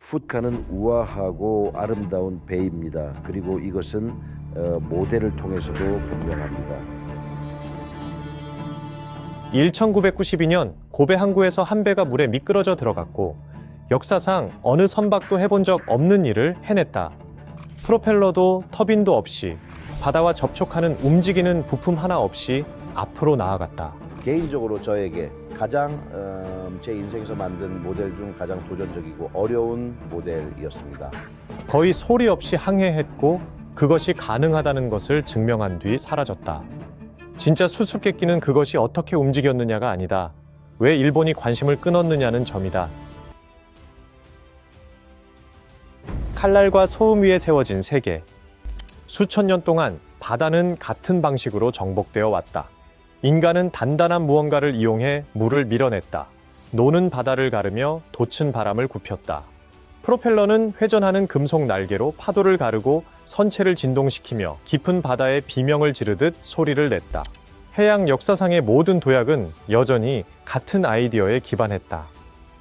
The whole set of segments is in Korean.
푸드카는 우아하고 아름다운 배입니다. 그리고 이것은 모델을 통해서도 분명합니다. 1992년 고베 항구에서 한 배가 물에 미끄러져 들어갔고 역사상 어느 선박도 해본 적 없는 일을 해냈다. 프로펠러도 터빈도 없이 바다와 접촉하는 움직이는 부품 하나 없이 앞으로 나아갔다. 개인적으로 저에게 가장 제 인생에서 만든 모델 중 가장 도전적이고 어려운 모델이었습니다. 거의 소리 없이 항해했고 그것이 가능하다는 것을 증명한 뒤 사라졌다. 진짜 수수께끼는 그것이 어떻게 움직였느냐가 아니다. 왜 일본이 관심을 끊었느냐는 점이다. 칼날과 소음 위에 세워진 세계. 수천 년 동안 바다는 같은 방식으로 정복되어 왔다. 인간은 단단한 무언가를 이용해 물을 밀어냈다. 노는 바다를 가르며 돋친 바람을 굽혔다. 프로펠러는 회전하는 금속 날개로 파도를 가르고 선체를 진동시키며 깊은 바다에 비명을 지르듯 소리를 냈다. 해양 역사상의 모든 도약은 여전히 같은 아이디어에 기반했다.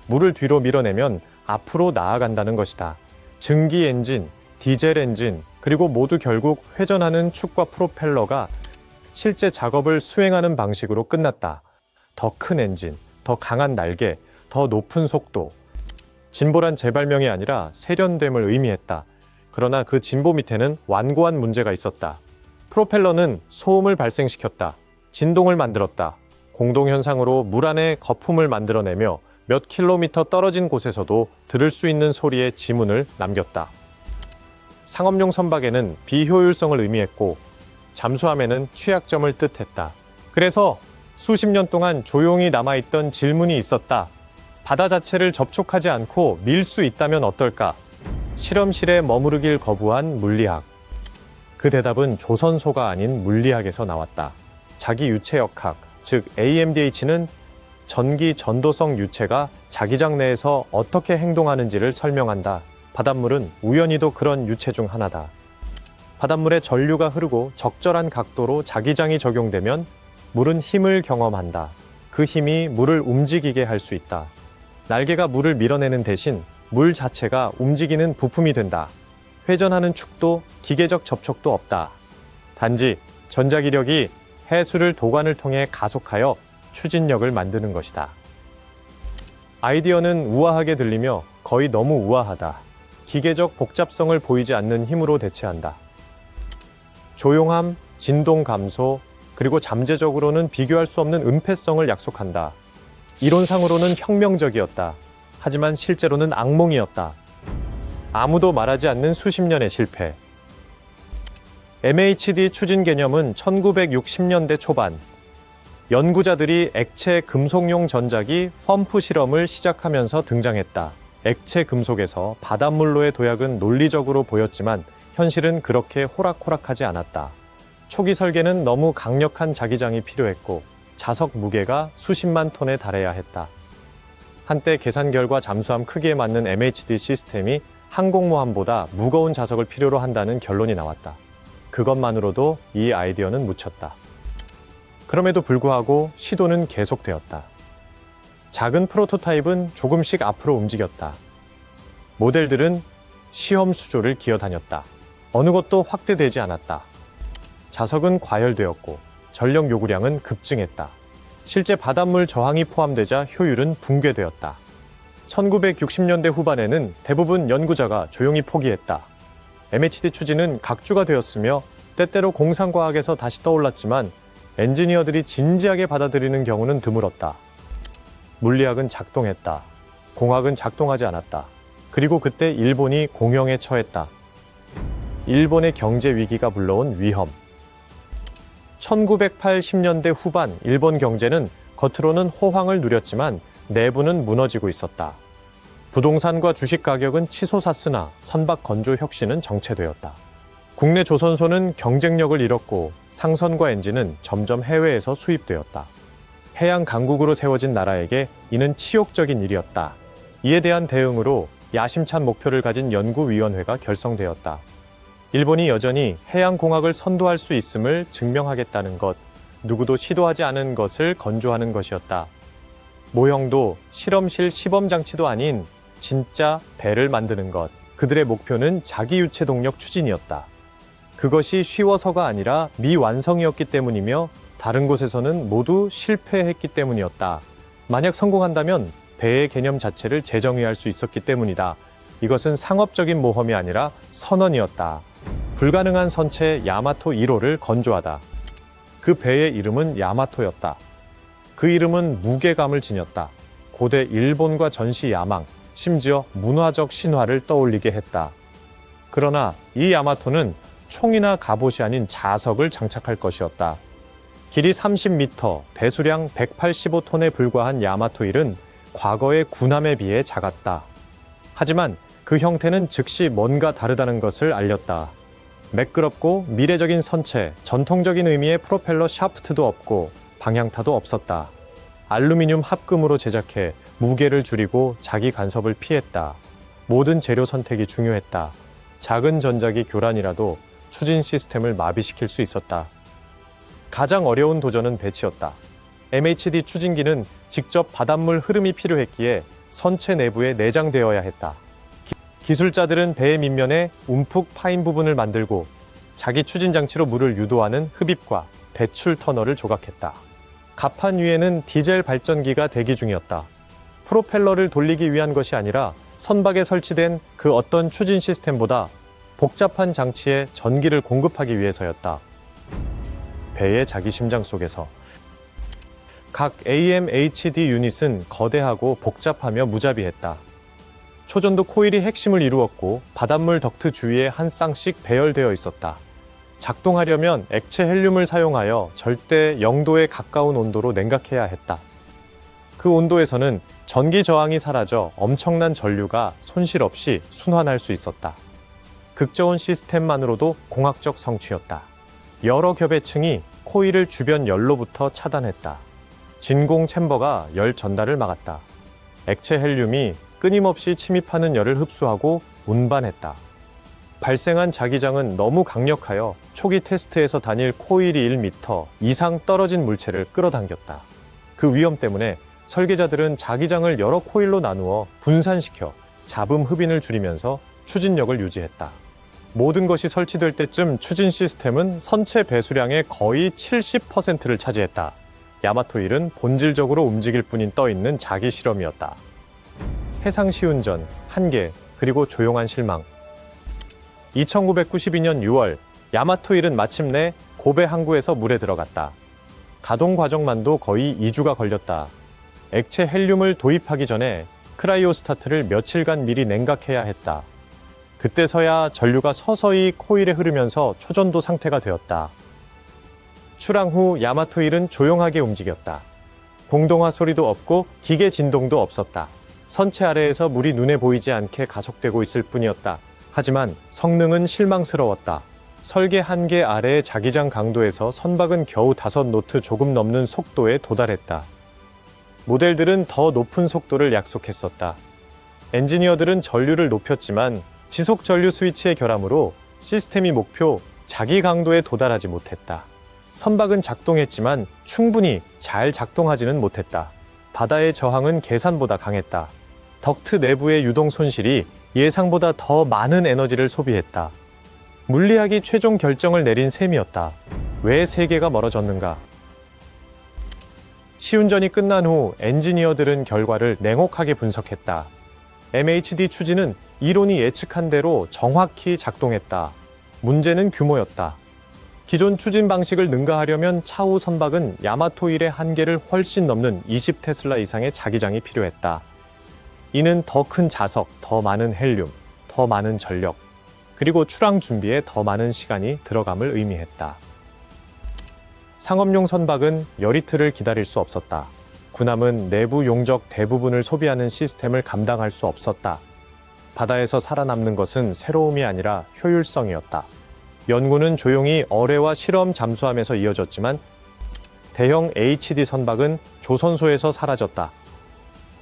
물을 뒤로 밀어내면 앞으로 나아간다는 것이다. 증기 엔진, 디젤 엔진, 그리고 모두 결국 회전하는 축과 프로펠러가 실제 작업을 수행하는 방식으로 끝났다. 더 큰 엔진, 더 강한 날개, 더 높은 속도. 진보란 재발명이 아니라 세련됨을 의미했다. 그러나 그 진보 밑에는 완고한 문제가 있었다. 프로펠러는 소음을 발생시켰다. 진동을 만들었다. 공동현상으로 물 안에 거품을 만들어내며 몇 킬로미터 떨어진 곳에서도 들을 수 있는 소리의 지문을 남겼다. 상업용 선박에는 비효율성을 의미했고 잠수함에는 취약점을 뜻했다. 그래서 수십 년 동안 조용히 남아있던 질문이 있었다. 바다 자체를 접촉하지 않고 밀 수 있다면 어떨까? 실험실에 머무르길 거부한 물리학. 그 대답은 조선소가 아닌 물리학에서 나왔다. 자기유체역학, 즉 AMDH는 전기 전도성 유체가 자기장 내에서 어떻게 행동하는지를 설명한다. 바닷물은 우연히도 그런 유체 중 하나다. 바닷물에 전류가 흐르고 적절한 각도로 자기장이 적용되면 물은 힘을 경험한다. 그 힘이 물을 움직이게 할 수 있다. 날개가 물을 밀어내는 대신 물 자체가 움직이는 부품이 된다. 회전하는 축도 기계적 접촉도 없다. 단지 전자기력이 해수를 도관을 통해 가속하여 추진력을 만드는 것이다. 아이디어는 우아하게 들리며 거의 너무 우아하다. 기계적 복잡성을 보이지 않는 힘으로 대체한다. 조용함, 진동 감소, 그리고 잠재적으로는 비교할 수 없는 은폐성을 약속한다. 이론상으로는 혁명적이었다. 하지만 실제로는 악몽이었다. 아무도 말하지 않는 수십 년의 실패. MHD 추진 개념은 1960년대 초반 연구자들이 액체 금속용 전자기 펌프 실험을 시작하면서 등장했다. 액체 금속에서 바닷물로의 도약은 논리적으로 보였지만 현실은 그렇게 호락호락하지 않았다. 초기 설계는 너무 강력한 자기장이 필요했고 자석 무게가 수십만 톤에 달해야 했다. 한때 계산 결과 잠수함 크기에 맞는 MHD 시스템이 항공모함보다 무거운 자석을 필요로 한다는 결론이 나왔다. 그것만으로도 이 아이디어는 묻혔다. 그럼에도 불구하고 시도는 계속되었다. 작은 프로토타입은 조금씩 앞으로 움직였다. 모델들은 시험 수조를 기어다녔다. 어느 것도 확대되지 않았다. 자석은 과열되었고 전력 요구량은 급증했다. 실제 바닷물 저항이 포함되자 효율은 붕괴되었다. 1960년대 후반에는 대부분 연구자가 조용히 포기했다. MHD 추진은 각주가 되었으며 때때로 공상과학에서 다시 떠올랐지만 엔지니어들이 진지하게 받아들이는 경우는 드물었다. 물리학은 작동했다. 공학은 작동하지 않았다. 그리고 그때 일본이 공영에 처했다. 일본의 경제 위기가 불러온 위험. 1980년대 후반 일본 경제는 겉으로는 호황을 누렸지만 내부는 무너지고 있었다. 부동산과 주식 가격은 치솟았으나 선박 건조 혁신은 정체되었다. 국내 조선소는 경쟁력을 잃었고 상선과 엔진은 점점 해외에서 수입되었다. 해양 강국으로 세워진 나라에게 이는 치욕적인 일이었다. 이에 대한 대응으로 야심찬 목표를 가진 연구위원회가 결성되었다. 일본이 여전히 해양공학을 선도할 수 있음을 증명하겠다는 것, 누구도 시도하지 않은 것을 건조하는 것이었다. 모형도 실험실 시범장치도 아닌 진짜 배를 만드는 것. 그들의 목표는 자기유체동력 추진이었다. 그것이 쉬워서가 아니라 미완성이었기 때문이며 다른 곳에서는 모두 실패했기 때문이었다. 만약 성공한다면 배의 개념 자체를 재정의할 수 있었기 때문이다. 이것은 상업적인 모험이 아니라 선언이었다. 불가능한 선체 야마토 1호를 건조하다. 그 배의 이름은 야마토였다. 그 이름은 무게감을 지녔다. 고대 일본과 전시 야망, 심지어 문화적 신화를 떠올리게 했다. 그러나 이 야마토는 총이나 갑옷이 아닌 자석을 장착할 것이었다. 길이 30m, 배수량 185톤에 불과한 야마토1은 과거의 군함에 비해 작았다. 하지만 그 형태는 즉시 뭔가 다르다는 것을 알렸다. 매끄럽고 미래적인 선체, 전통적인 의미의 프로펠러 샤프트도 없고 방향타도 없었다. 알루미늄 합금으로 제작해 무게를 줄이고 자기 간섭을 피했다. 모든 재료 선택이 중요했다. 작은 전자기 교란이라도 추진 시스템을 마비시킬 수 있었다. 가장 어려운 도전은 배치였다. MHD 추진기는 직접 바닷물 흐름이 필요했기에 선체 내부에 내장되어야 했다. 기술자들은 배의 밑면에 움푹 파인 부분을 만들고 자기 추진 장치로 물을 유도하는 흡입과 배출 터널을 조각했다. 갑판 위에는 디젤 발전기가 대기 중이었다. 프로펠러를 돌리기 위한 것이 아니라 선박에 설치된 그 어떤 추진 시스템보다 복잡한 장치에 전기를 공급하기 위해서였다. 배의 자기 심장 속에서 각 AMHD 유닛은 거대하고 복잡하며 무자비했다. 초전도 코일이 핵심을 이루었고 바닷물 덕트 주위에 한 쌍씩 배열되어 있었다. 작동하려면 액체 헬륨을 사용하여 절대 0도에 가까운 온도로 냉각해야 했다. 그 온도에서는 전기 저항이 사라져 엄청난 전류가 손실 없이 순환할 수 있었다. 극저온 시스템만으로도 공학적 성취였다. 여러 겹의 층이 코일을 주변 열로부터 차단했다. 진공 챔버가 열 전달을 막았다. 액체 헬륨이 끊임없이 침입하는 열을 흡수하고 운반했다. 발생한 자기장은 너무 강력하여 초기 테스트에서 단일 코일이 1m 이상 떨어진 물체를 끌어당겼다. 그 위험 때문에 설계자들은 자기장을 여러 코일로 나누어 분산시켜 잡음 흡인을 줄이면서 추진력을 유지했다. 모든 것이 설치될 때쯤 추진 시스템은 선체 배수량의 거의 70%를 차지했다. 야마토1은 본질적으로 움직일 뿐인 떠있는 자기 실험이었다. 해상 시운전, 한계, 그리고 조용한 실망. 2992년 6월, 야마토1은 마침내 고베 항구에서 물에 들어갔다. 가동 과정만도 거의 2주가 걸렸다. 액체 헬륨을 도입하기 전에 크라이오스타트를 며칠간 미리 냉각해야 했다. 그때서야 전류가 서서히 코일에 흐르면서 초전도 상태가 되었다. 출항 후 야마토1은 조용하게 움직였다. 공동화 소리도 없고 기계 진동도 없었다. 선체 아래에서 물이 눈에 보이지 않게 가속되고 있을 뿐이었다. 하지만 성능은 실망스러웠다. 설계 한계 아래의 자기장 강도에서 선박은 겨우 5노트 조금 넘는 속도에 도달했다. 모델들은 더 높은 속도를 약속했었다. 엔지니어들은 전류를 높였지만 지속 전류 스위치의 결함으로 시스템이 목표 자기 강도에 도달하지 못했다. 선박은 작동했지만 충분히 잘 작동하지는 못했다. 바다의 저항은 계산보다 강했다. 덕트 내부의 유동 손실이 예상보다 더 많은 에너지를 소비했다. 물리학이 최종 결정을 내린 셈이었다. 왜 세계가 멀어졌는가? 시운전이 끝난 후 엔지니어들은 결과를 냉혹하게 분석했다. MHD 추진은 이론이 예측한 대로 정확히 작동했다. 문제는 규모였다. 기존 추진 방식을 능가하려면 차후 선박은 야마토1의 한계를 훨씬 넘는 20테슬라 이상의 자기장이 필요했다. 이는 더 큰 자석, 더 많은 헬륨, 더 많은 전력, 그리고 출항 준비에 더 많은 시간이 들어감을 의미했다. 상업용 선박은 열이틀을 기다릴 수 없었다. 군함은 내부 용적 대부분을 소비하는 시스템을 감당할 수 없었다. 바다에서 살아남는 것은 새로움이 아니라 효율성이었다. 연구는 조용히 어뢰와 실험 잠수함에서 이어졌지만 대형 HD 선박은 조선소에서 사라졌다.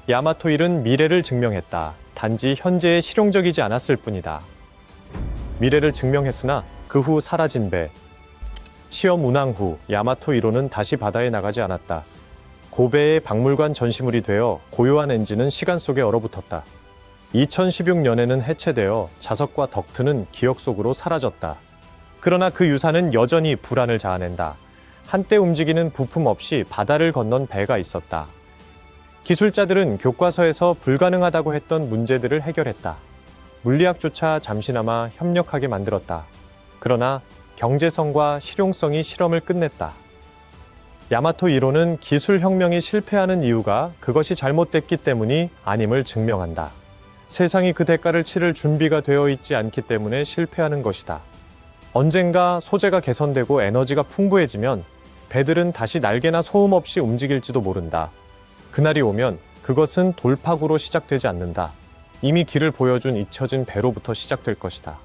야마토1은 미래를 증명했다. 단지 현재에 실용적이지 않았을 뿐이다. 미래를 증명했으나 그 후 사라진 배. 시험 운항 후 야마토1호는 다시 바다에 나가지 않았다. 고베의 박물관 전시물이 되어 고요한 엔진은 시간 속에 얼어붙었다. 2016년에는 해체되어 자석과 덕트는 기억 속으로 사라졌다. 그러나 그 유산은 여전히 불안을 자아낸다. 한때 움직이는 부품 없이 바다를 건넌 배가 있었다. 기술자들은 교과서에서 불가능하다고 했던 문제들을 해결했다. 물리학조차 잠시나마 협력하게 만들었다. 그러나 경제성과 실용성이 실험을 끝냈다. 야마토 1호는 기술혁명이 실패하는 이유가 그것이 잘못됐기 때문이 아님을 증명한다. 세상이 그 대가를 치를 준비가 되어 있지 않기 때문에 실패하는 것이다. 언젠가 소재가 개선되고 에너지가 풍부해지면 배들은 다시 날개나 소음 없이 움직일지도 모른다. 그날이 오면 그것은 돌파구로 시작되지 않는다. 이미 길을 보여준 잊혀진 배로부터 시작될 것이다.